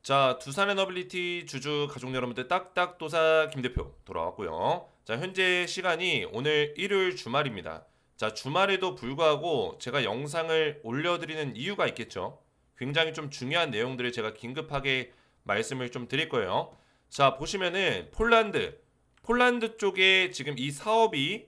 자, 두산 에너빌리티 주주 가족 여러분들 딱딱도사 김대표 돌아왔고요. 자, 현재 시간이 오늘 일요일 주말입니다. 자, 주말에도 불구하고 제가 영상을 올려드리는 이유가 있겠죠. 굉장히 좀 중요한 내용들을 제가 긴급하게 말씀을 좀 드릴 거예요. 자, 보시면은 폴란드 쪽에 지금 이 사업이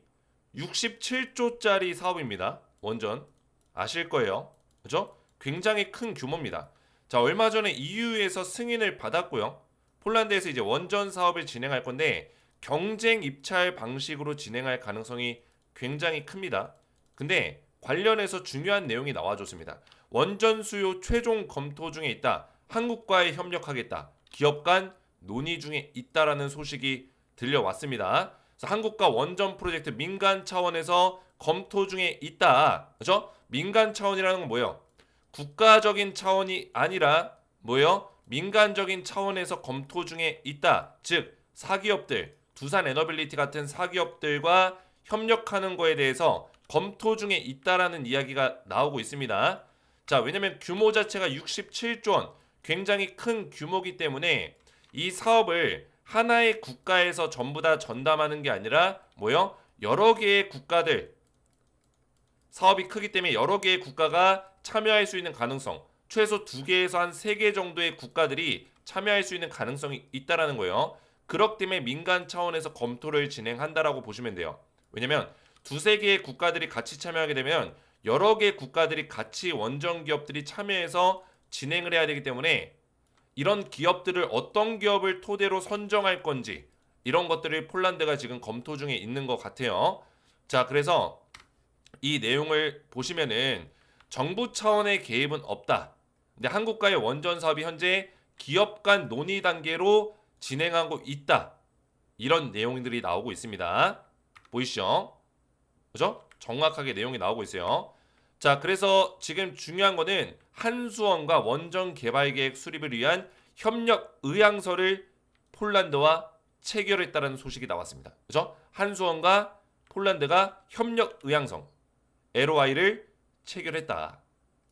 67조짜리 사업입니다. 원전 아실 거예요. 그죠? 굉장히 큰 규모입니다. 자, 얼마 전에 EU에서 승인을 받았고요. 폴란드에서 이제 원전 사업을 진행할 건데 경쟁 입찰 방식으로 진행할 가능성이 굉장히 큽니다. 근데 관련해서 중요한 내용이 나와줬습니다. 원전 수요 최종 검토 중에 있다. 한국과의 협력하겠다. 기업 간 논의 중에 있다라는 소식이 들려왔습니다. 그래서 한국과 원전 프로젝트 민간 차원에서 검토 중에 있다. 그죠? 민간 차원이라는 건 뭐예요? 국가적인 차원이 아니라 뭐요? 민간적인 차원에서 검토 중에 있다. 즉 사기업들, 두산 에너빌리티 같은 사기업들과 협력하는 거에 대해서 검토 중에 있다라는 이야기가 나오고 있습니다. 자, 왜냐면 규모 자체가 67조 원, 굉장히 큰 규모이기 때문에 이 사업을 하나의 국가에서 전부 다 전담하는 게 아니라 뭐요? 여러 개의 국가들, 사업이 크기 때문에 여러 개의 국가가 참여할 수 있는 가능성, 최소 2개에서 한 3개 정도의 국가들이 참여할 수 있는 가능성이 있다라는 거예요. 그렇기 때문에 민간 차원에서 검토를 진행한다라고 보시면 돼요. 왜냐면 두세 개의 국가들이 같이 참여하게 되면 여러 개의 국가들이 같이 원전 기업들이 참여해서 진행을 해야 되기 때문에 이런 기업들을 어떤 기업을 토대로 선정할 건지 이런 것들을 폴란드가 지금 검토 중에 있는 것 같아요. 자, 그래서 이 내용을 보시면은 정부 차원의 개입은 없다. 근데 한국과의 원전 사업이 현재 기업 간 논의 단계로 진행하고 있다. 이런 내용들이 나오고 있습니다. 보이시죠? 그죠? 정확하게 내용이 나오고 있어요. 자, 그래서 지금 중요한 거는 한수원과 원전 개발 계획 수립을 위한 협력 의향서를 폴란드와 체결했다는 소식이 나왔습니다. 그죠? 한수원과 폴란드가 협력 의향서 LOI를 체결했다.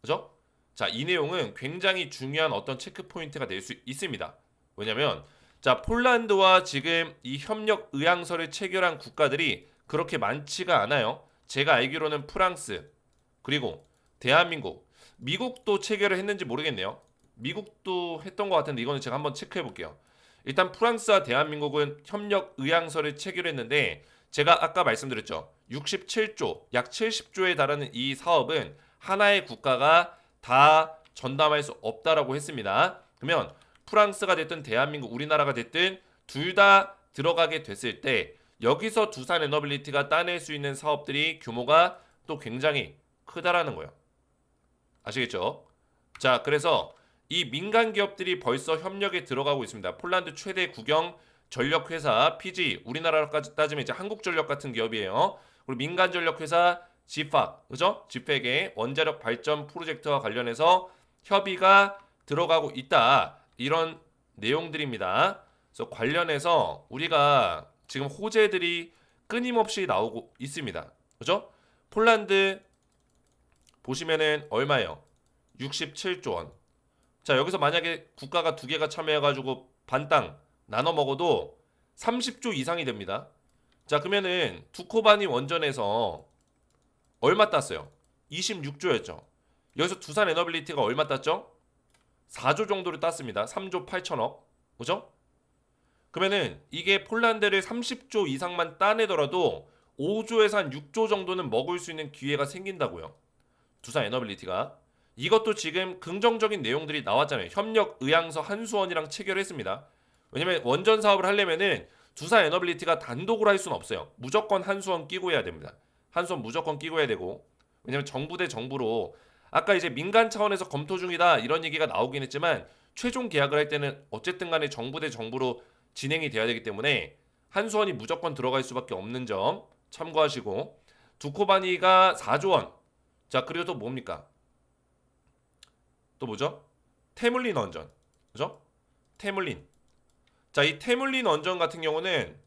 그죠? 자, 이 내용은 굉장히 중요한 어떤 체크 포인트가 될 수 있습니다. 왜냐면 자, 폴란드와 지금 이 협력 의향서를 체결한 국가들이 그렇게 많지가 않아요. 제가 알기로는 프랑스, 그리고 대한민국, 미국도 체결을 했는지 모르겠네요. 미국도 했던 것 같은데 이거는 제가 한번 체크해 볼게요. 일단 프랑스와 대한민국은 협력 의향서를 체결했는데 제가 아까 말씀드렸죠. 67조, 약 70조에 달하는 이 사업은 하나의 국가가 다 전담할 수 없다라고 했습니다. 그러면 프랑스가 됐든 대한민국, 우리나라가 됐든 둘 다 들어가게 됐을 때 여기서 두산 에너빌리티가 따낼 수 있는 사업들이 규모가 또 굉장히 크다라는 거예요. 아시겠죠? 자, 그래서 이 민간 기업들이 벌써 협력에 들어가고 있습니다. 폴란드 최대 국영 전력 회사 PG, 우리나라까지 따지면 이제 한국전력 같은 기업이에요. 그리고 민간 전력 회사 지팍, 그죠? 지팩의 원자력 발전 프로젝트와 관련해서 협의가 들어가고 있다. 이런 내용들입니다. 그래서 관련해서 우리가 지금 호재들이 끊임없이 나오고 있습니다. 그죠? 폴란드 보시면은 얼마예요? 67조 원. 자, 여기서 만약에 국가가 두 개가 참여해가지고 반땅 나눠 먹어도 30조 이상이 됩니다. 자, 그러면은 두코바니 원전에서 얼마 땄어요? 26조였죠. 여기서 두산 에너빌리티가 얼마 땄죠? 4조 정도를 땄습니다. 3조 8천억. 그죠? 그러면은 이게 폴란드를 30조 이상만 따내더라도 5조에서 한 6조 정도는 먹을 수 있는 기회가 생긴다고요. 두산 에너빌리티가 이것도 지금 긍정적인 내용들이 나왔잖아요. 협력 의향서 한수원이랑 체결했습니다. 왜냐면 원전 사업을 하려면은 두산 에너빌리티가 단독으로 할 수는 없어요. 무조건 한수원 끼고 해야 됩니다. 한수원 무조건 끼고 해야 되고 왜냐면 정부 대 정부로 아까 이제 민간 차원에서 검토 중이다 이런 얘기가 나오긴 했지만 최종 계약을 할 때는 어쨌든 간에 정부 대 정부로 진행이 돼야 되기 때문에 한수원이 무조건 들어갈 수밖에 없는 점 참고하시고 두코바니가 4조 원. 자, 그리고 또 뭡니까? 또 뭐죠? 테물린 원전. 그죠? 테물린. 자, 이 테물린 원전 같은 경우는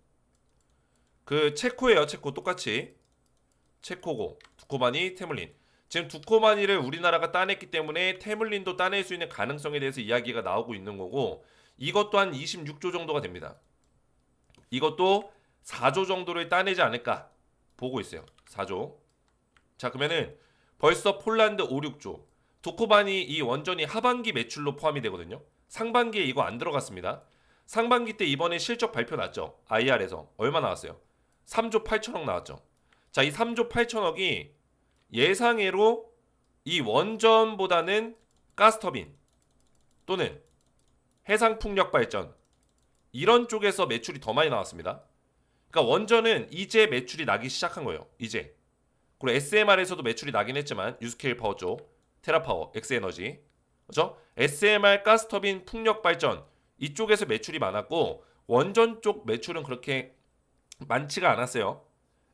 그 체코예요. 체코 똑같이. 체코고 두코바니 테물린. 지금 두코바니를 우리나라가 따냈기 때문에 테물린도 따낼 수 있는 가능성에 대해서 이야기가 나오고 있는 거고 이것도 한 26조 정도가 됩니다. 이것도 4조 정도를 따내지 않을까 보고 있어요. 4조. 자 그러면은 벌써 폴란드 5, 6조. 두코바니 이 원전이 하반기 매출로 포함이 되거든요. 상반기에 이거 안 들어갔습니다. 상반기 때 이번에 실적 발표 났죠. IR에서 얼마 나왔어요? 3조 8천억 나왔죠. 자, 이 3조 8천억이 예상외로 이 원전보다는 가스터빈 또는 해상풍력 발전 이런 쪽에서 매출이 더 많이 나왔습니다. 그러니까 원전은 이제 매출이 나기 시작한 거예요. 이제. 그리고 SMR에서도 매출이 나긴 했지만 유스케일 파워 쪽, 테라파워, 엑스에너지, 그렇죠? SMR 가스터빈 풍력 발전 이쪽에서 매출이 많았고 원전 쪽 매출은 그렇게 많지가 않았어요.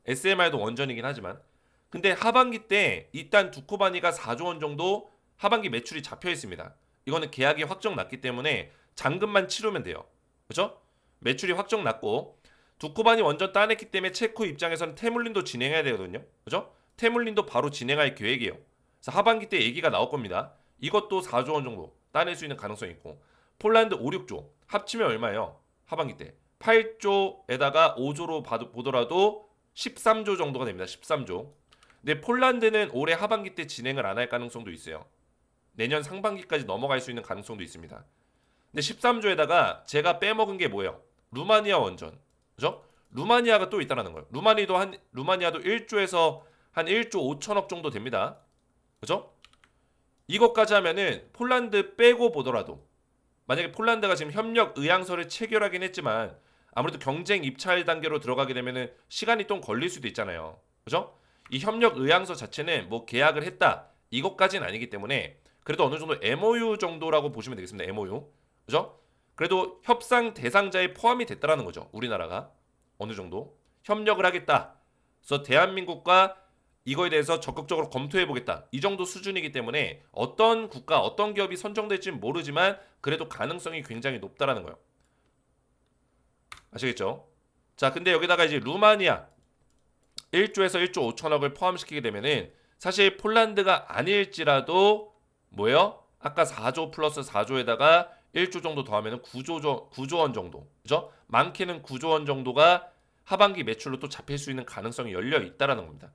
SMR도 원전이긴 하지만. 근데 하반기 때 일단 두코바니가 4조 원 정도 하반기 매출이 잡혀 있습니다. 이거는 계약이 확정 났기 때문에 잔금만 치르면 돼요. 그렇죠? 매출이 확정 났고 두코바니 원전 따냈기 때문에 체코 입장에서는 테물린도 진행해야 되거든요. 그죠? 테물린도 바로 진행할 계획이에요. 그래서 하반기 때 얘기가 나올 겁니다. 이것도 4조 원 정도 따낼 수 있는 가능성이 있고 폴란드 5, 6조 합치면 얼마예요? 하반기 때 8조에다가 5조로 보더라도 13조 정도가 됩니다. 13조. 근데 폴란드는 올해 하반기 때 진행을 안 할 가능성도 있어요. 내년 상반기까지 넘어갈 수 있는 가능성도 있습니다. 근데 13조에다가 제가 빼먹은 게 뭐예요? 루마니아 원전. 그죠? 루마니아가 또 있다라는 거예요. 루마니아도 1조에서 한 1조 5천억 정도 됩니다. 그죠? 이것까지 하면은 폴란드 빼고 보더라도 만약에 폴란드가 지금 협력 의향서를 체결하긴 했지만 아무래도 경쟁 입찰 단계로 들어가게 되면은 시간이 좀 걸릴 수도 있잖아요. 그죠? 이 협력 의향서 자체는 뭐 계약을 했다 이것까지는 아니기 때문에 그래도 어느 정도 MOU 정도라고 보시면 되겠습니다. MOU. 그죠? 그래도 협상 대상자에 포함이 됐다라는 거죠. 우리나라가 어느 정도 협력을 하겠다. 그래서 대한민국과 이거에 대해서 적극적으로 검토해 보겠다. 이 정도 수준이기 때문에 어떤 국가, 어떤 기업이 선정될지는 모르지만 그래도 가능성이 굉장히 높다라는 거예요. 아시겠죠? 자, 근데 여기다가 이제 루마니아 1조에서 1조 5천억을 포함시키게 되면은 사실 폴란드가 아닐지라도 뭐예요? 아까 4조 플러스 4조에다가 1조 정도 더하면 9조 원 정도. 그죠? 많게는 9조 원 정도가 하반기 매출로 또 잡힐 수 있는 가능성이 열려 있다라는 겁니다.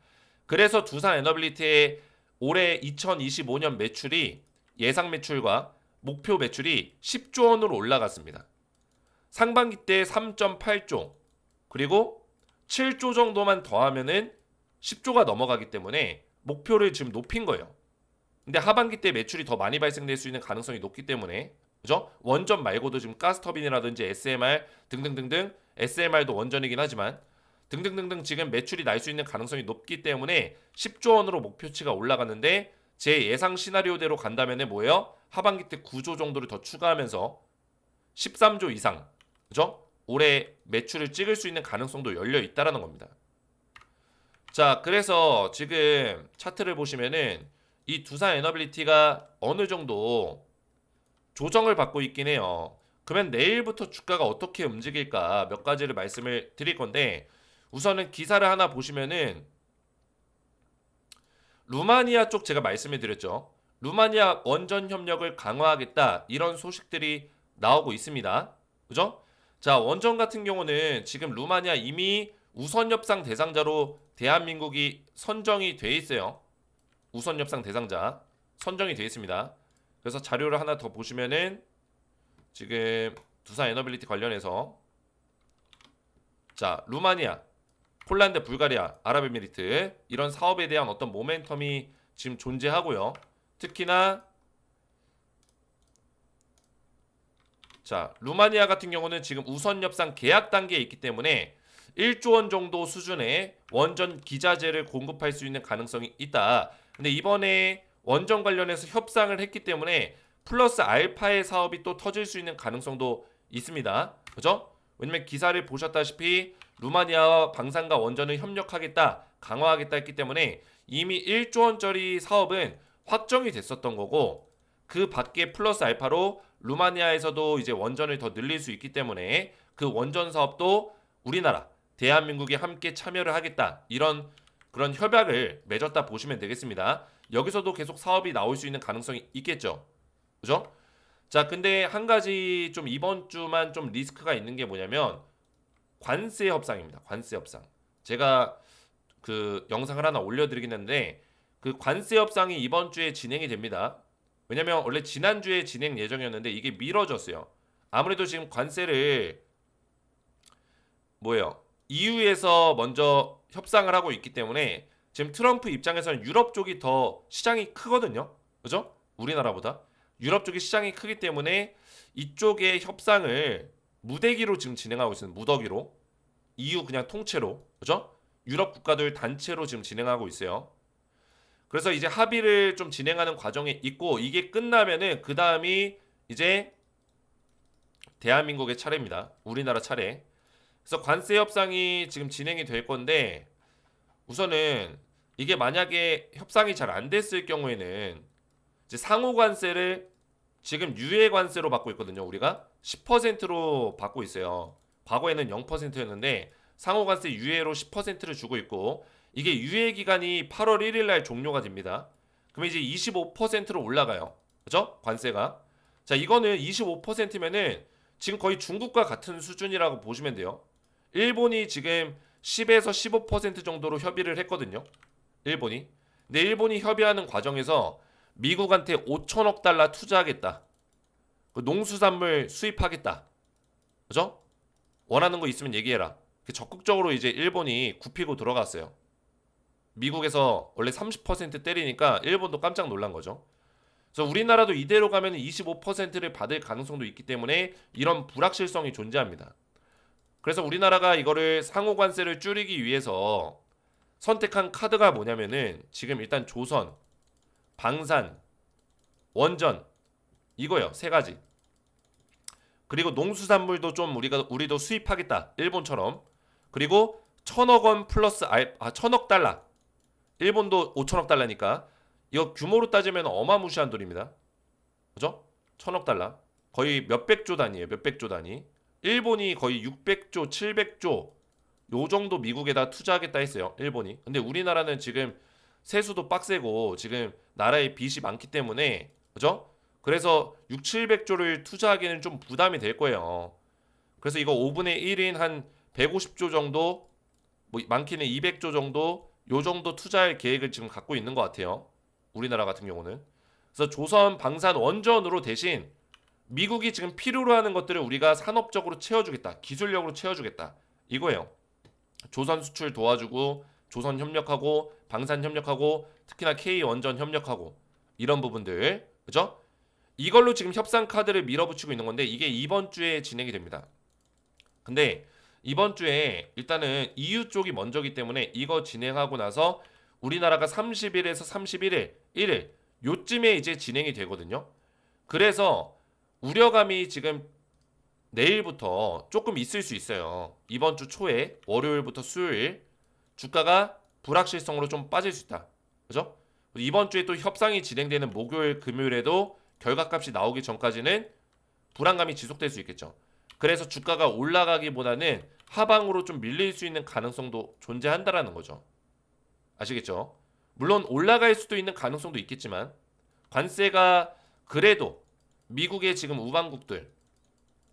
그래서 두산 에너빌리티의 올해 2025년 매출이 예상 매출과 목표 매출이 10조 원으로 올라갔습니다. 상반기 때 3.8조 그리고 7조 정도만 더하면은 10조가 넘어가기 때문에 목표를 지금 높인 거예요. 근데 하반기 때 매출이 더 많이 발생될 수 있는 가능성이 높기 때문에 그죠? 원전 말고도 지금 가스터빈이라든지 SMR 등등등등 SMR도 원전이긴 하지만 등등등등 지금 매출이 날 수 있는 가능성이 높기 때문에 10조 원으로 목표치가 올라갔는데 제 예상 시나리오대로 간다면 뭐예요? 하반기 때 9조 정도를 더 추가하면서 13조 이상 그죠? 올해 매출을 찍을 수 있는 가능성도 열려 있다라는 겁니다. 자, 그래서 지금 차트를 보시면은 이 두산 에너빌리티가 어느 정도 조정을 받고 있긴 해요. 그러면 내일부터 주가가 어떻게 움직일까 몇 가지를 말씀을 드릴 건데 우선은 기사를 하나 보시면은 루마니아 쪽 제가 말씀을 드렸죠. 루마니아 원전 협력을 강화하겠다 이런 소식들이 나오고 있습니다. 그죠? 자, 원전 같은 경우는 지금 루마니아 이미 우선 협상 대상자로 대한민국이 선정이 돼 있어요. 우선 협상 대상자 선정이 돼 있습니다. 그래서 자료를 하나 더 보시면은 지금 두산 에너빌리티 관련해서 자, 루마니아, 폴란드, 불가리아, 아랍에미리트 이런 사업에 대한 어떤 모멘텀이 지금 존재하고요. 특히나 자, 루마니아 같은 경우는 지금 우선 협상 계약 단계에 있기 때문에 1조 원 정도 수준의 원전 기자재를 공급할 수 있는 가능성이 있다. 근데 이번에 원전 관련해서 협상을 했기 때문에 플러스 알파의 사업이 또 터질 수 있는 가능성도 있습니다. 그죠? 왜냐면 기사를 보셨다시피 루마니아와 방산과 원전을 협력하겠다, 강화하겠다 했기 때문에 이미 1조 원짜리 사업은 확정이 됐었던 거고 그 밖에 플러스 알파로 루마니아에서도 이제 원전을 더 늘릴 수 있기 때문에 그 원전 사업도 우리나라, 대한민국이 함께 참여를 하겠다. 이런 그런 협약을 맺었다 보시면 되겠습니다. 여기서도 계속 사업이 나올 수 있는 가능성이 있겠죠. 그죠? 자, 근데 한 가지 좀 이번 주만 좀 리스크가 있는 게 뭐냐면 관세 협상입니다. 관세 협상. 제가 그 영상을 하나 올려드리긴 했는데 그 관세 협상이 이번 주에 진행이 됩니다. 왜냐면 원래 지난주에 진행 예정이었는데 이게 미뤄졌어요. 아무래도 지금 관세를 뭐예요? EU에서 먼저 협상을 하고 있기 때문에 지금 트럼프 입장에서는 유럽 쪽이 더 시장이 크거든요. 그죠? 우리나라보다. 유럽 쪽이 시장이 크기 때문에 이쪽의 협상을 무대기로 지금 진행하고 있어요. 무더기로. EU 그냥 통째로. 그죠? 유럽 국가들 단체로 지금 진행하고 있어요. 그래서 이제 합의를 좀 진행하는 과정에 있고 이게 끝나면은 그 다음이 이제 대한민국의 차례입니다. 우리나라 차례. 그래서 관세 협상이 지금 진행이 될 건데 우선은 이게 만약에 협상이 잘 안 됐을 경우에는 이제 상호 관세를 지금 유예 관세로 받고 있거든요. 우리가 10%로 받고 있어요. 과거에는 0%였는데 상호 관세 유예로 10%를 주고 있고 이게 유예 기간이 8월 1일 날 종료가 됩니다. 그러면 이제 25%로 올라가요. 그죠? 관세가. 자, 이거는 25%면은 지금 거의 중국과 같은 수준이라고 보시면 돼요. 일본이 지금 10에서 15% 정도로 협의를 했거든요. 일본이. 근데 일본이 협의하는 과정에서 미국한테 5천억 달러 투자하겠다. 농수산물 수입하겠다. 그죠? 원하는 거 있으면 얘기해라. 적극적으로 이제 일본이 굽히고 들어갔어요. 미국에서 원래 30% 때리니까 일본도 깜짝 놀란 거죠. 그래서 우리나라도 이대로 가면 25%를 받을 가능성도 있기 때문에 이런 불확실성이 존재합니다. 그래서 우리나라가 이거를 상호 관세를 줄이기 위해서 선택한 카드가 뭐냐면은 지금 일단 조선, 방산, 원전 이거요. 세 가지. 그리고 농수산물도 좀 우리도 수입하겠다. 일본처럼. 그리고 1,000억 원 플러스 1,000억 달러. 일본도 5천억 달러니까 이거 규모로 따지면 어마무시한 돈입니다. 그죠? 1,000억 달러. 거의 몇백조 단위예요. 몇백조 단위. 일본이 거의 600조, 700조 요 정도 미국에다 투자하겠다 했어요. 일본이. 근데 우리나라는 지금 세수도 빡세고 지금 나라에 빚이 많기 때문에 그죠? 그래서 6, 700조를 투자하기는 좀 부담이 될 거예요. 그래서 이거 5분의 1인 한 150조 정도 뭐 많게는 200조 정도 요 정도 투자할 계획을 지금 갖고 있는 것 같아요. 우리나라 같은 경우는. 그래서 조선 방산 원전으로 대신 미국이 지금 필요로 하는 것들을 우리가 산업적으로 채워주겠다. 기술력으로 채워주겠다. 이거예요. 조선 수출 도와주고 조선 협력하고 방산 협력하고 특히나 K 원전 협력하고 이런 부분들. 그죠? 이걸로 지금 협상 카드를 밀어붙이고 있는 건데 이게 이번 주에 진행이 됩니다. 근데 이번 주에 일단은 EU 쪽이 먼저기 때문에 이거 진행하고 나서 우리나라가 30일에서 31일, 1일 요쯤에 이제 진행이 되거든요. 그래서 우려감이 지금 내일부터 조금 있을 수 있어요. 이번 주 초에 월요일부터 수요일 주가가 불확실성으로 좀 빠질 수 있다. 그죠? 이번 주에 또 협상이 진행되는 목요일, 금요일에도 결과값이 나오기 전까지는 불안감이 지속될 수 있겠죠. 그래서 주가가 올라가기보다는 하방으로 좀 밀릴 수 있는 가능성도 존재한다라는 거죠. 아시겠죠? 물론 올라갈 수도 있는 가능성도 있겠지만 관세가 그래도 미국의 지금 우방국들,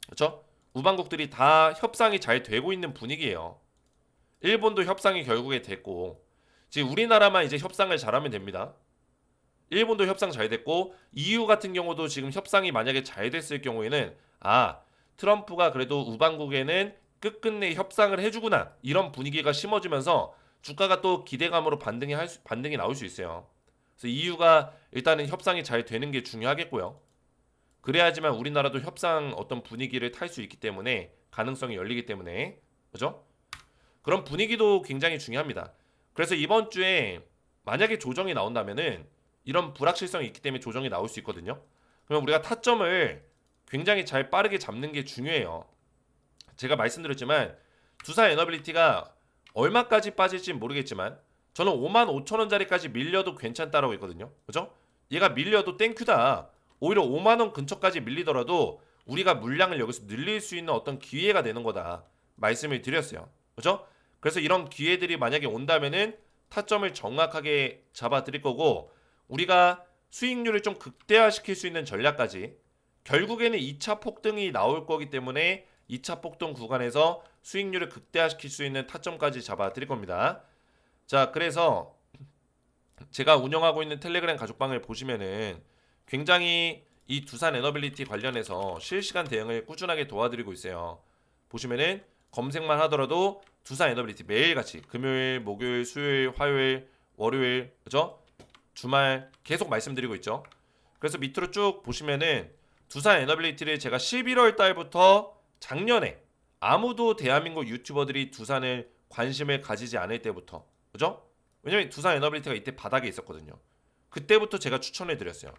그렇죠? 우방국들이 다 협상이 잘 되고 있는 분위기예요. 일본도 협상이 결국에 됐고 지금 우리나라만 이제 협상을 잘하면 됩니다. 일본도 협상 잘 됐고 EU 같은 경우도 지금 협상이 만약에 잘 됐을 경우에는 트럼프가 그래도 우방국에는 끝끝내 협상을 해주구나 이런 분위기가 심어지면서 주가가 또 기대감으로 반등이 나올 수 있어요. 그래서 EU가 일단은 협상이 잘 되는 게 중요하겠고요. 그래야지만 우리나라도 협상 어떤 분위기를 탈 수 있기 때문에 가능성이 열리기 때문에 그죠? 그런 분위기도 굉장히 중요합니다. 그래서 이번 주에 만약에 조정이 나온다면은 이런 불확실성이 있기 때문에 조정이 나올 수 있거든요. 그러면 우리가 타점을 굉장히 잘 빠르게 잡는 게 중요해요. 제가 말씀드렸지만 두산 에너빌리티가 얼마까지 빠질지 모르겠지만 저는 5만 5천 원짜리까지 밀려도 괜찮다라고 했거든요. 그죠? 얘가 밀려도 땡큐다. 오히려 5만 원 근처까지 밀리더라도 우리가 물량을 여기서 늘릴 수 있는 어떤 기회가 되는 거다. 말씀을 드렸어요. 그죠? 그래서 이런 기회들이 만약에 온다면은 타점을 정확하게 잡아 드릴 거고 우리가 수익률을 좀 극대화시킬 수 있는 전략까지 결국에는 2차 폭등이 나올 거기 때문에 2차 폭등 구간에서 수익률을 극대화시킬 수 있는 타점까지 잡아 드릴 겁니다. 자, 그래서 제가 운영하고 있는 텔레그램 가족방을 보시면은 굉장히 이 두산 에너빌리티 관련해서 실시간 대응을 꾸준하게 도와드리고 있어요. 보시면은 검색만 하더라도 두산 에너빌리티 매일같이 금요일, 목요일, 수요일, 화요일, 월요일, 그죠? 주말 계속 말씀드리고 있죠. 그래서 밑으로 쭉 보시면은 두산 에너빌리티를 제가 11월 달부터 작년에 아무도 대한민국 유튜버들이 두산을 관심을 가지지 않을 때부터, 그죠? 왜냐면 두산 에너빌리티가 이때 바닥에 있었거든요. 그때부터 제가 추천해 드렸어요.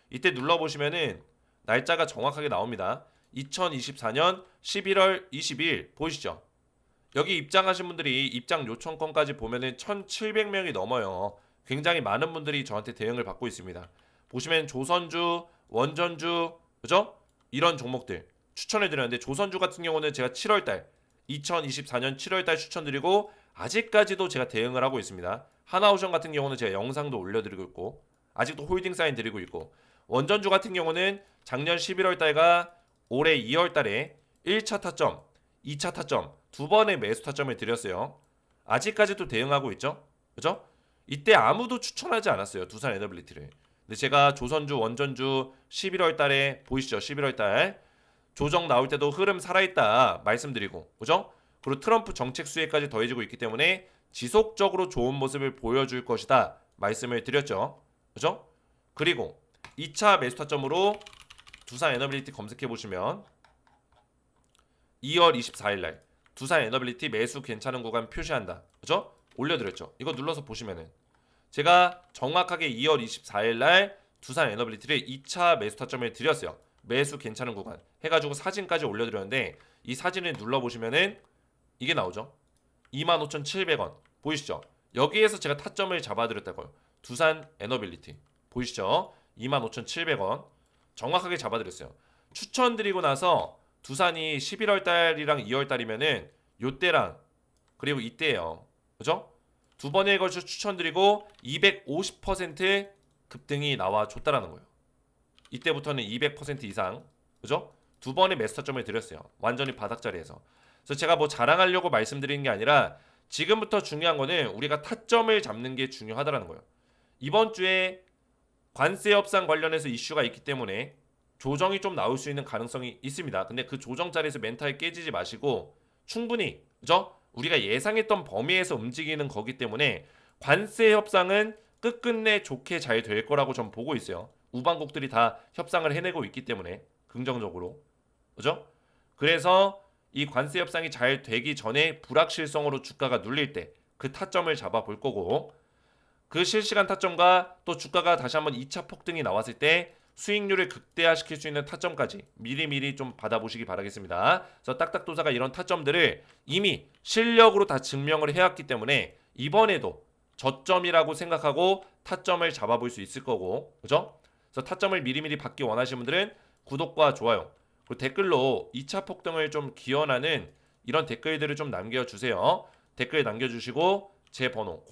이때 눌러보시면은 날짜가 정확하게 나옵니다. 2024년 11월 20일 보이시죠? 여기 입장하신 분들이 입장 요청건까지 보면은 1,700명이 넘어요. 굉장히 많은 분들이 저한테 대응을 받고 있습니다. 보시면 조선주, 원전주, 그죠? 이런 종목들 추천해 드렸는데 조선주 같은 경우는 제가 7월달 2024년 7월달 추천드리고 아직까지도 제가 대응을 하고 있습니다. 하나오션 같은 경우는 제가 영상도 올려드리고 있고 아직도 홀딩 사인 드리고 있고 원전주 같은 경우는 작년 11월달과 올해 2월달에 1차 타점, 2차 타점 두 번의 매수 타점을 드렸어요. 아직까지도 대응하고 있죠. 그죠? 이때 아무도 추천하지 않았어요. 두산 에너빌리티를. 근데 제가 조선주, 원전주 11월 달에 보이시죠? 11월 달 조정 나올 때도 흐름 살아있다 말씀드리고, 그죠? 그리고 트럼프 정책 수혜까지 더해지고 있기 때문에 지속적으로 좋은 모습을 보여줄 것이다 말씀을 드렸죠. 그죠? 그리고 2차 매수 타점으로 두산 에너빌리티 검색해 보시면 2월 24일 날 두산 에너빌리티 매수 괜찮은 구간 표시한다. 그죠? 올려드렸죠. 이거 눌러서 보시면은 제가 정확하게 2월 24일 날 두산 에너빌리티를 2차 매수 타점을 드렸어요. 매수 괜찮은 구간 해가지고 사진까지 올려드렸는데 이 사진을 눌러보시면은 이게 나오죠. 25,700원 보이시죠? 여기에서 제가 타점을 잡아드렸다고요. 두산 에너빌리티 보이시죠? 25,700원 정확하게 잡아드렸어요. 추천드리고 나서 두산이 11월 달이랑 2월 달이면은 요때랑 그리고 이때예요. 그죠? 두 번에 걸쳐 추천드리고 250% 급등이 나와 줬다라는 거예요. 이때부터는 200% 이상, 그죠? 두 번의 매스터점을 드렸어요. 완전히 바닥자리에서. 그래서 제가 뭐 자랑하려고 말씀드리는 게 아니라 지금부터 중요한 거는 우리가 타점을 잡는 게 중요하다라는 거예요. 이번 주에 관세 협상 관련해서 이슈가 있기 때문에 조정이 좀 나올 수 있는 가능성이 있습니다. 근데 그 조정 자리에서 멘탈 깨지지 마시고 충분히, 그죠? 우리가 예상했던 범위에서 움직이는 거기 때문에 관세 협상은 끝끝내 좋게 잘 될 거라고 전 보고 있어요. 우방국들이 다 협상을 해내고 있기 때문에 긍정적으로, 그죠? 그래서 이 관세 협상이 잘 되기 전에 불확실성으로 주가가 눌릴 때 그 타점을 잡아 볼 거고 그 실시간 타점과 또 주가가 다시 한번 2차 폭등이 나왔을 때 수익률을 극대화시킬 수 있는 타점까지 미리미리 좀 받아보시기 바라겠습니다. 그래서 딱딱도사가 이런 타점들을 이미 실력으로 다 증명을 해왔기 때문에 이번에도 저점이라고 생각하고 타점을 잡아볼 수 있을 거고, 그죠? 그래서 타점을 미리미리 받기 원하시는 분들은 구독과 좋아요 그리고 댓글로 2차 폭등을 좀 기원하는 이런 댓글들을 좀 남겨주세요. 댓글 남겨주시고 제 번호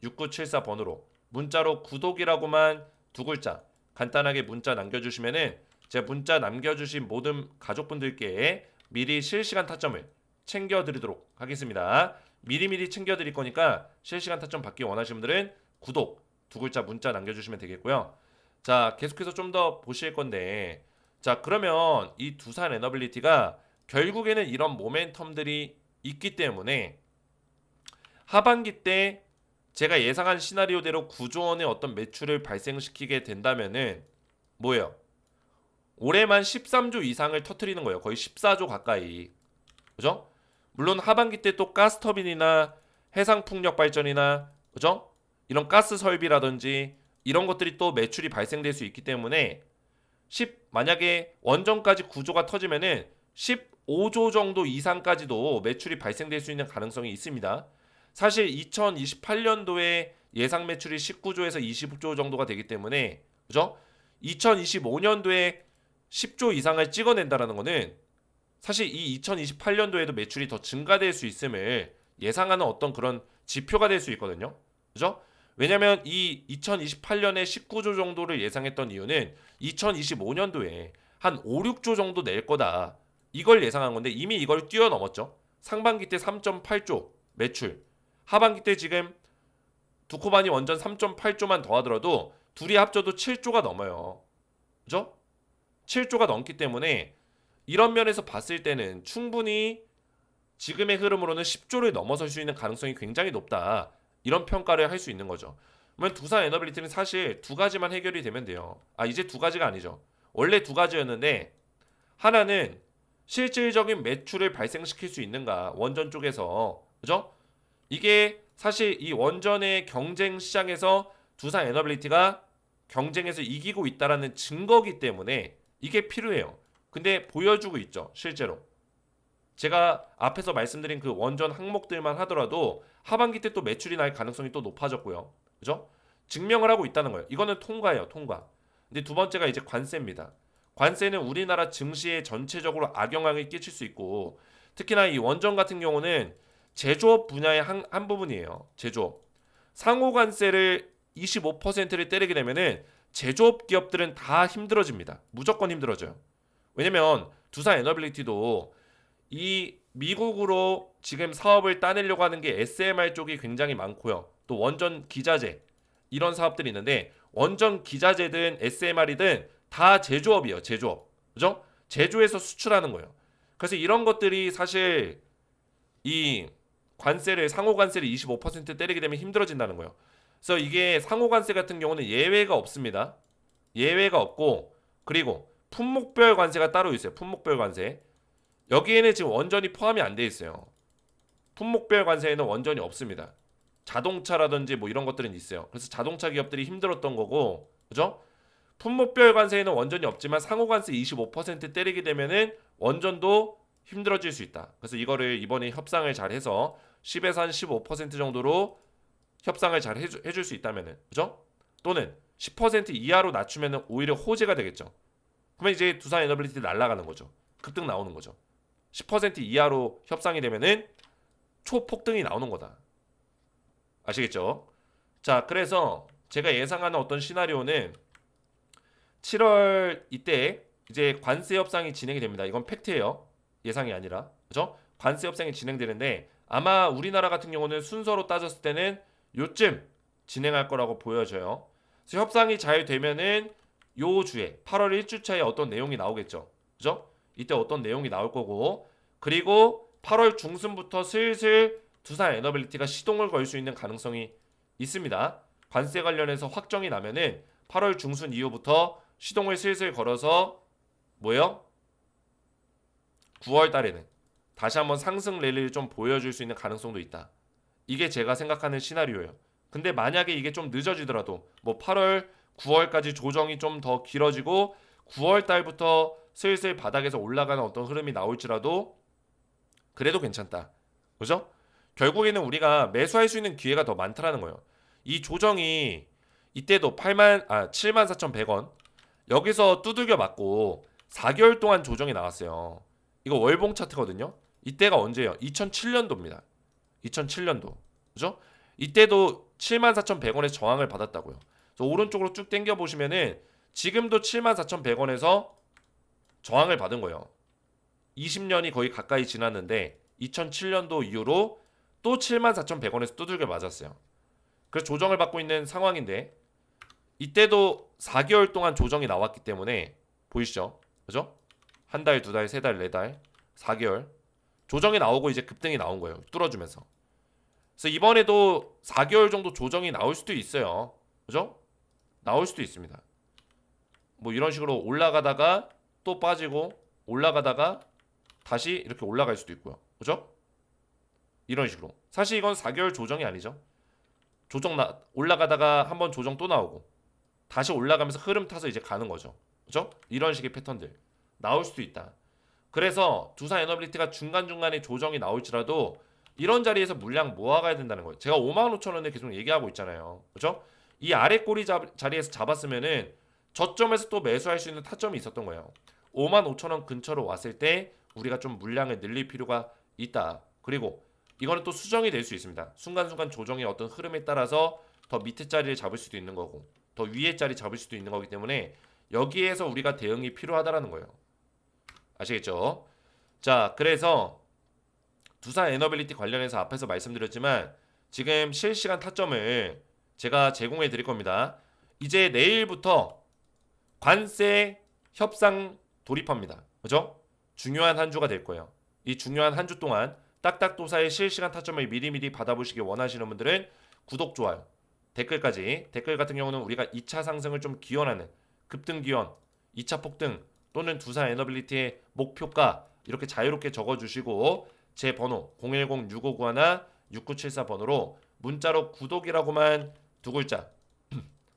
010-6591-6974 번호로 문자로 구독이라고만 두 글자 간단하게 문자 남겨주시면은 제가 문자 남겨주신 모든 가족분들께 미리 실시간 타점을 챙겨드리도록 하겠습니다. 미리미리 챙겨드릴 거니까 실시간 타점 받기 원하시는 분들은 구독 두 글자 문자 남겨주시면 되겠고요. 자, 계속해서 좀 더 보실 건데 자, 그러면 이 두산 에너빌리티가 결국에는 이런 모멘텀들이 있기 때문에 하반기 때 제가 예상한 시나리오대로 9조 원의 어떤 매출을 발생시키게 된다면은 뭐예요? 올해만 13조 이상을 터트리는 거예요. 거의 14조 가까이. 그죠? 물론 하반기 때 또 가스터빈이나 해상풍력 발전이나 그죠? 이런 가스 설비라든지 이런 것들이 또 매출이 발생될 수 있기 때문에 만약에 원전까지 9조가 터지면은 15조 정도 이상까지도 매출이 발생될 수 있는 가능성이 있습니다. 사실 2028년도에 예상 매출이 19조에서 20조 정도가 되기 때문에 그죠? 2025년도에 10조 이상을 찍어낸다라는 거는 사실 이 2028년도에도 매출이 더 증가될 수 있음을 예상하는 어떤 그런 지표가 될 수 있거든요. 그죠? 왜냐면 이 2028년에 19조 정도를 예상했던 이유는 2025년도에 한 5, 6조 정도 낼 거다. 이걸 예상한 건데 이미 이걸 뛰어넘었죠. 상반기 때 3.8조 매출. 하반기 때 지금 두코바니 원전 3.8조만 더하더라도 둘이 합쳐도 7조가 넘어요. 그죠? 7조가 넘기 때문에 이런 면에서 봤을 때는 충분히 지금의 흐름으로는 10조를 넘어설 수 있는 가능성이 굉장히 높다. 이런 평가를 할 수 있는 거죠. 그러면 두산 에너빌리티는 사실 두 가지만 해결이 되면 돼요. 이제 두 가지가 아니죠. 원래 두 가지였는데 하나는 실질적인 매출을 발생시킬 수 있는가 원전 쪽에서 그죠? 이게 사실 이 원전의 경쟁 시장에서 두산 에너빌리티가 경쟁에서 이기고 있다라는 증거기 때문에 이게 필요해요. 근데 보여주고 있죠, 실제로. 제가 앞에서 말씀드린 그 원전 항목들만 하더라도 하반기 때 또 매출이 날 가능성이 또 높아졌고요. 그죠? 증명을 하고 있다는 거예요. 이거는 통과예요, 통과. 근데 두 번째가 이제 관세입니다. 관세는 우리나라 증시에 전체적으로 악영향을 끼칠 수 있고 특히나 이 원전 같은 경우는 제조업 분야의 한 부분이에요. 제조업. 상호 관세를 25%를 때리게 되면은 제조업 기업들은 다 힘들어집니다. 무조건 힘들어져요. 왜냐면 두산 에너빌리티도 이 미국으로 지금 사업을 따내려고 하는 게 SMR 쪽이 굉장히 많고요. 또 원전 기자재 이런 사업들이 있는데 원전 기자재든 SMR이든 다 제조업이에요. 제조업. 그죠? 제조해서 수출하는 거예요. 그래서 이런 것들이 사실 이 관세를 상호 관세를 25% 때리게 되면 힘들어진다는 거예요. 그래서 이게 상호 관세 같은 경우는 예외가 없습니다. 예외가 없고 그리고 품목별 관세가 따로 있어요. 품목별 관세. 여기에는 지금 원전이 포함이 안 돼 있어요. 품목별 관세에는 원전이 없습니다. 자동차라든지 뭐 이런 것들은 있어요. 그래서 자동차 기업들이 힘들었던 거고, 그죠? 품목별 관세에는 원전이 없지만 상호 관세 25% 때리게 되면은 원전도 힘들어질 수 있다. 그래서 이거를 이번에 협상을 잘 해서 10에서 한 15% 정도로 협상을 잘 해줄 수 있다면은, 그죠? 또는 10% 이하로 낮추면은 오히려 호재가 되겠죠. 그러면 이제 두산 에너빌리티 날아가는 거죠. 급등 나오는 거죠. 10% 이하로 협상이 되면은 초폭등이 나오는 거다. 아시겠죠? 자, 그래서 제가 예상하는 어떤 시나리오는 7월 이때 이제 관세 협상이 진행이 됩니다. 이건 팩트예요. 예상이 아니라. 그죠? 관세 협상이 진행되는데 아마 우리나라 같은 경우는 순서로 따졌을 때는 요쯤 진행할 거라고 보여져요. 그래서 협상이 잘 되면은 요 주에 8월 1주차에 어떤 내용이 나오겠죠. 그죠? 이때 어떤 내용이 나올 거고 그리고 8월 중순부터 슬슬 두산 에너빌리티가 시동을 걸 수 있는 가능성이 있습니다. 관세 관련해서 확정이 나면은 8월 중순 이후부터 시동을 슬슬 걸어서 뭐예요? 9월 달에는 다시 한번 상승 랠리를 좀 보여줄 수 있는 가능성도 있다. 이게 제가 생각하는 시나리오예요. 근데 만약에 이게 좀 늦어지더라도 뭐 8월, 9월까지 조정이 좀 더 길어지고 9월 달부터 슬슬 바닥에서 올라가는 어떤 흐름이 나올지라도 그래도 괜찮다. 그죠? 결국에는 우리가 매수할 수 있는 기회가 더 많다라는 거예요. 이 조정이 이때도 74,100원 여기서 두들겨 맞고 4개월 동안 조정이 나왔어요. 이거 월봉 차트거든요. 이때가 언제예요? 2007년도입니다. 2007년도. 그죠? 이때도 74,100원에서 저항을 받았다고요. 그래서 오른쪽으로 쭉 당겨 보시면은 지금도 74,100원에서 저항을 받은 거예요. 20년이 거의 가까이 지났는데 2007년도 이후로 또 74,100원에서 두들겨 맞았어요. 그래서 조정을 받고 있는 상황인데 이때도 4개월 동안 조정이 나왔기 때문에 보이시죠? 그죠? 한 달, 두 달, 세 달, 네 달, 4개월 조정이 나오고 이제 급등이 나온 거예요. 뚫어주면서. 그래서 이번에도 4개월 정도 조정이 나올 수도 있어요. 그죠? 나올 수도 있습니다. 뭐 이런 식으로 올라가다가 또 빠지고 올라가다가 다시 이렇게 올라갈 수도 있고요. 그죠? 이런 식으로. 사실 이건 4개월 조정이 아니죠. 올라가다가 한번 조정 또 나오고 다시 올라가면서 흐름 타서 이제 가는 거죠. 그죠? 이런 식의 패턴들 나올 수도 있다. 그래서 두산 에너빌리티가 중간중간에 조정이 나올지라도 이런 자리에서 물량 모아가야 된다는 거예요. 제가 55,000원에 계속 얘기하고 있잖아요. 그죠? 이 아래 꼬리 자리에서 잡았으면은 저점에서 또 매수할 수 있는 타점이 있었던 거예요. 55,000원 근처로 왔을 때 우리가 좀 물량을 늘릴 필요가 있다. 그리고 이거는 또 수정이 될 수 있습니다. 순간순간 조정의 어떤 흐름에 따라서 더 밑에 자리를 잡을 수도 있는 거고 더 위에 자리 잡을 수도 있는 거기 때문에 여기에서 우리가 대응이 필요하다라는 거예요. 아시겠죠? 자, 그래서 두산 에너빌리티 관련해서 앞에서 말씀드렸지만 지금 실시간 타점을 제가 제공해 드릴 겁니다. 이제 내일부터 관세 협상 돌입합니다. 그죠? 중요한 한 주가 될 거예요. 이 중요한 한 주 동안 딱딱도사의 실시간 타점을 미리미리 받아보시길 원하시는 분들은 구독, 좋아요, 댓글까지. 댓글 같은 경우는 우리가 2차 상승을 좀 기원하는 급등 기원, 2차 폭등 또는 두산 에너빌리티의 목표가 이렇게 자유롭게 적어주시고 제 번호 010-6591-6974 번호로 문자로 구독이라고만 두 글자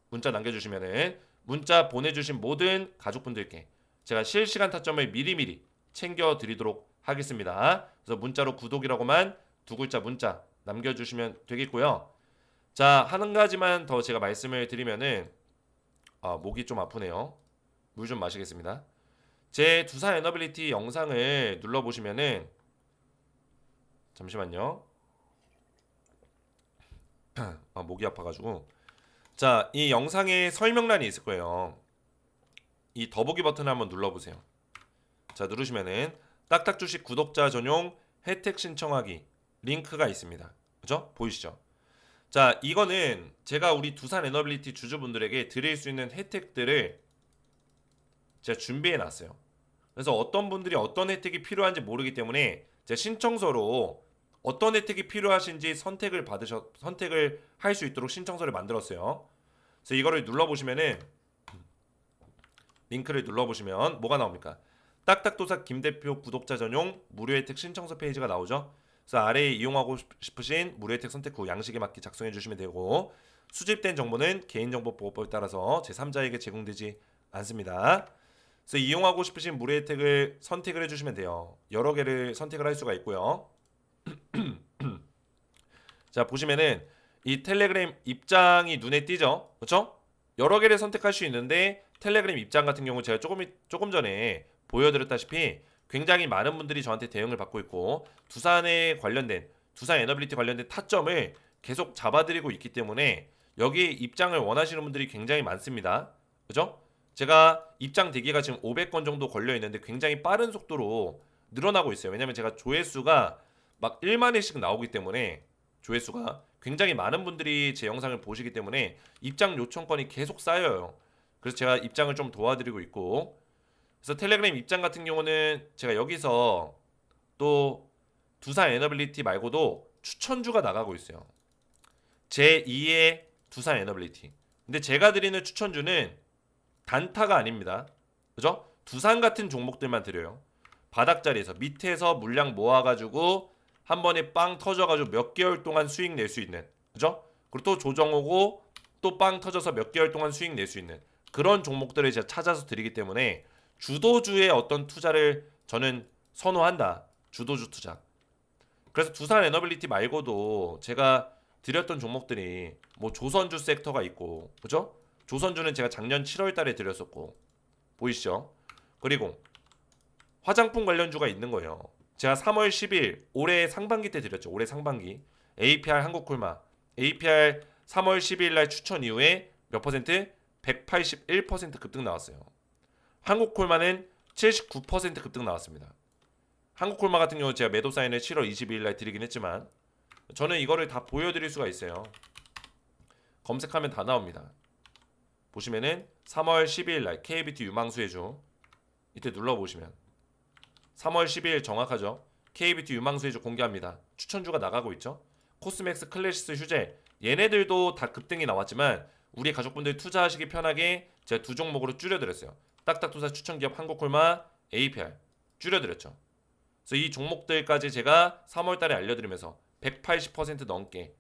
문자 남겨주시면은 문자 보내주신 모든 가족분들께 제가 실시간 타점을 미리미리 챙겨드리도록 하겠습니다. 그래서 문자로 구독이라고만 두 글자 문자 남겨주시면 되겠고요. 자, 한 가지만 더 제가 말씀을 드리면은 목이 좀 아프네요. 물 좀 마시겠습니다. 제 두산 에너빌리티 영상을 눌러보시면은 잠시만요. 목이 아파가지고 자, 이 영상에 설명란이 있을 거예요. 이 더보기 버튼을 한번 눌러보세요. 자, 누르시면은 딱딱주식 구독자 전용 혜택 신청하기 링크가 있습니다. 그죠? 보이시죠? 자, 이거는 제가 우리 두산 에너빌리티 주주분들에게 드릴 수 있는 혜택들을 제가 준비해 놨어요. 그래서 어떤 분들이 어떤 혜택이 필요한지 모르기 때문에 제가 신청서로 어떤 혜택이 필요하신지 선택을 할 수 있도록 신청서를 만들었어요. 그래서 이거를 눌러보시면은 링크를 눌러보시면 뭐가 나옵니까? 딱딱도사 김대표 구독자 전용 무료 혜택 신청서 페이지가 나오죠. 그래서 아래에 이용하고 싶으신 무료 혜택 선택 후 양식에 맞게 작성해 주시면 되고 수집된 정보는 개인정보보호법에 따라서 제3자에게 제공되지 않습니다. 그래서 이용하고 싶으신 무료 혜택을 선택을 해주시면 돼요. 여러 개를 선택을 할 수가 있고요. 자, 보시면은 이 텔레그램 입장이 눈에 띄죠, 그렇죠? 여러 개를 선택할 수 있는데 텔레그램 입장 같은 경우 제가 조금 전에 보여드렸다시피 굉장히 많은 분들이 저한테 대응을 받고 있고 두산 에너빌리티 관련된 타점을 계속 잡아드리고 있기 때문에 여기에 입장을 원하시는 분들이 굉장히 많습니다. 그죠? 제가 입장 대기가 지금 500건 정도 걸려 있는데 굉장히 빠른 속도로 늘어나고 있어요. 왜냐면 제가 조회수가 막 1만 회씩 나오기 때문에 조회수가 굉장히 많은 분들이 제 영상을 보시기 때문에 입장 요청건이 계속 쌓여요. 그래서 제가 입장을 좀 도와드리고 있고 그래서 텔레그램 입장 같은 경우는 제가 여기서 또 두산 에너빌리티 말고도 추천주가 나가고 있어요. 제2의 두산 에너빌리티. 근데 제가 드리는 추천주는 단타가 아닙니다. 그죠? 두산 같은 종목들만 드려요. 바닥자리에서 밑에서 물량 모아가지고 한 번에 빵 터져가지고 몇 개월 동안 수익 낼 수 있는, 그죠? 그리고 또 조정 오고 또 빵 터져서 몇 개월 동안 수익 낼 수 있는 그런 종목들을 제가 찾아서 드리기 때문에 주도주의 어떤 투자를 저는 선호한다. 주도주 투자. 그래서 두산 에너빌리티 말고도 제가 드렸던 종목들이 뭐 조선주 섹터가 있고, 그죠? 조선주는 제가 작년 7월 달에 드렸었고, 보이시죠? 그리고 화장품 관련주가 있는 거예요. 제가 3월 10일 올해 상반기 때 드렸죠. 올해 상반기. APR 한국콜마. APR 3월 12일 날 추천 이후에 몇 퍼센트? 181% 급등 나왔어요. 한국콜마는 79% 급등 나왔습니다. 한국콜마 같은 경우 제가 매도 사인을 7월 22일 날 드리긴 했지만 저는 이거를 다 보여드릴 수가 있어요. 검색하면 다 나옵니다. 보시면은 3월 12일 날 KBT 유망수혜주 이때 눌러보시면 3월 12일 정확하죠. KBT 유망수혜주 공개합니다. 추천주가 나가고 있죠. 코스맥스, 클래시스, 휴재 얘네들도 다 급등이 나왔지만 우리 가족분들 투자하시기 편하게 제가 두 종목으로 줄여드렸어요. 딱딱투자 추천기업 한국콜마, APR 줄여드렸죠. 그래서 이 종목들까지 제가 3월 달에 알려드리면서 180% 넘게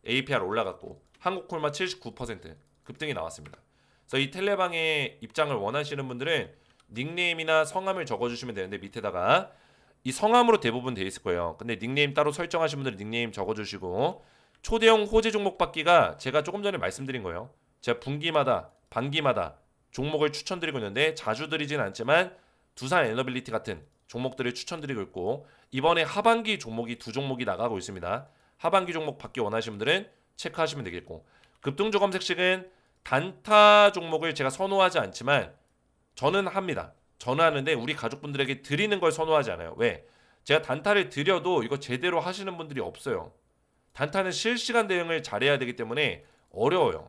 APR 올라갔고 한국콜마 79% 급등이 나왔습니다. 그래서 이 텔레방의 입장을 원하시는 분들은 닉네임이나 성함을 적어주시면 되는데 밑에다가 이 성함으로 대부분 돼 있을 거예요. 근데 닉네임 따로 설정하신 분들은 닉네임 적어주시고 초대형 호재 종목 받기가 제가 조금 전에 말씀드린 거예요. 제가 분기마다 반기마다 종목을 추천드리고 있는데 자주 드리진 않지만 두산 에너빌리티 같은 종목들을 추천드리고 있고 이번에 하반기 종목이 두 종목이 나가고 있습니다. 하반기 종목 받기 원하시는 분들은 체크하시면 되겠고 급등주 검색식은 단타 종목을 제가 선호하지 않지만 저는 합니다. 저는 하는데 우리 가족분들에게 드리는 걸 선호하지 않아요. 왜? 제가 단타를 드려도 이거 제대로 하시는 분들이 없어요. 단타는 실시간 대응을 잘해야 되기 때문에 어려워요.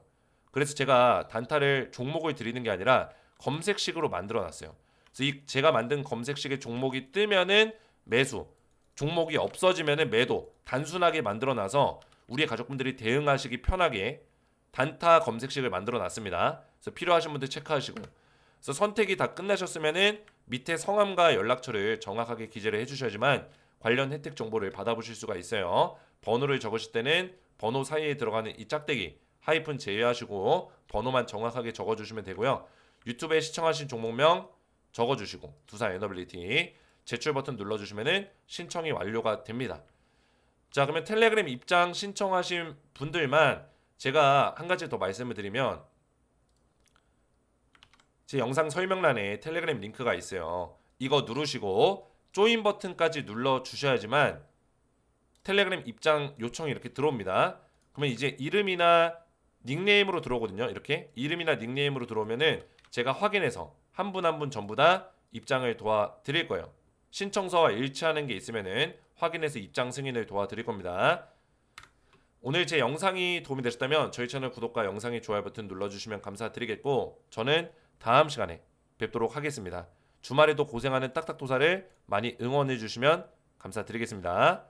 그래서 제가 단타를 종목을 드리는 게 아니라 검색식으로 만들어 놨어요. 그래서 이 제가 만든 검색식의 종목이 뜨면은 매수, 종목이 없어지면은 매도, 단순하게 만들어 놔서 우리 가족분들이 대응하시기 편하게 단타 검색식을 만들어 놨습니다. 그래서 필요하신 분들 체크하시고, 그래서 선택이 다 끝나셨으면은 밑에 성함과 연락처를 정확하게 기재를 해주셔야지만 관련 혜택 정보를 받아보실 수가 있어요. 번호를 적으실 때는 번호 사이에 들어가는 이 짝대기 하이픈 제외하시고 번호만 정확하게 적어주시면 되고요. 유튜브에 시청하신 종목명 적어주시고 두산 에너빌리티 제출 버튼 눌러주시면은 신청이 완료가 됩니다. 자, 그러면 텔레그램 입장 신청하신 분들만 제가 한 가지 더 말씀을 드리면 제 영상 설명란에 텔레그램 링크가 있어요. 이거 누르시고 조인 버튼까지 눌러 주셔야지만 텔레그램 입장 요청이 이렇게 들어옵니다. 그러면 이제 이름이나 닉네임으로 들어오거든요. 이렇게 이름이나 닉네임으로 들어오면은 제가 확인해서 한 분 한 분 전부 다 입장을 도와드릴 거예요. 신청서와 일치하는 게 있으면은 확인해서 입장 승인을 도와드릴 겁니다. 오늘 제 영상이 도움이 되셨다면 저희 채널 구독과 영상의 좋아요 버튼 눌러주시면 감사드리겠고, 저는 다음 시간에 뵙도록 하겠습니다. 주말에도 고생하는 딱딱도사를 많이 응원해 주시면 감사드리겠습니다.